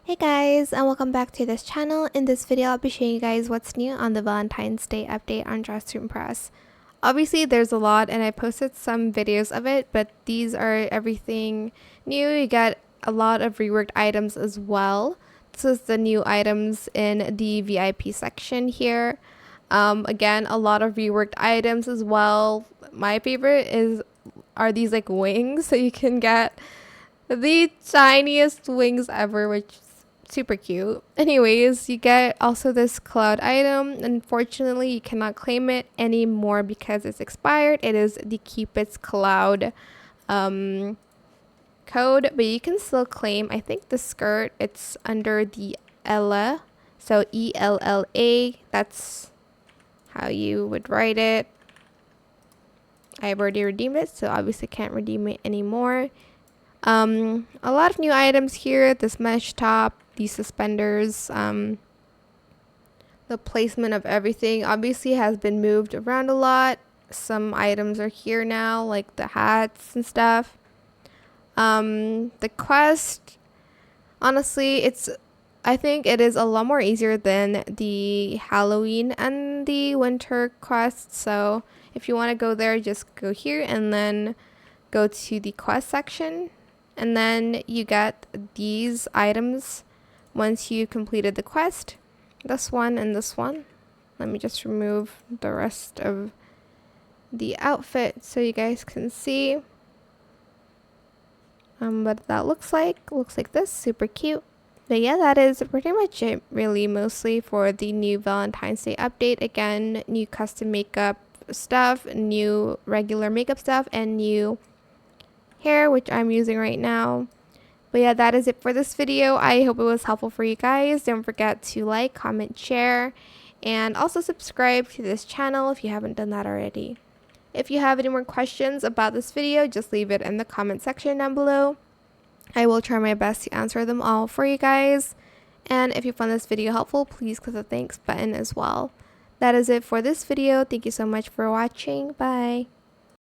Hey guys, and welcome back to this channel. In this video, I'll be showing you guys what's new on the Valentine's Day update on Dress to Impress. Obviously, there's a lot, and I posted some videos of it, but these are everything new. You get a lot of reworked items as well. This is the new items in the VIP section here. Again, a lot of reworked items as well. My favorite are these like wings, so you can get the tiniest wings ever, which is super cute. Anyways, you get also this cloud item. Unfortunately, you cannot claim it anymore because it's expired. It is the Cupid's Cloud code, but you can still claim. I think the skirt, it's under the Ella, so ELLA. That's how you would write it. I've already redeemed it, so obviously can't redeem it anymore. A lot of new items here. This mesh top, these suspenders, the placement of everything obviously has been moved around a lot. Some items are here now, like the hats and stuff. The quest, honestly, I think it is a lot more easier than the Halloween and the winter quest. So if you want to go there, just go here and then go to the quest section. And then you get these items once you completed the quest. This one and this one. Let me just remove the rest of the outfit so you guys can see what that looks like. Looks like this, super cute. But yeah, that is pretty much it, really, mostly for the new Valentine's Day update. Again, new custom makeup stuff, new regular makeup stuff, and new hair, which I'm using right now. But yeah, that is it for this video. I hope it was helpful for you guys. Don't forget to like, comment, share, and also subscribe to this channel if you haven't done that already. If you have any more questions about this video, just leave it in the comment section down below. I will try my best to answer them all for you guys. And if you found this video helpful, please click the thanks button as well. That is it for this video. Thank you so much for watching. Bye.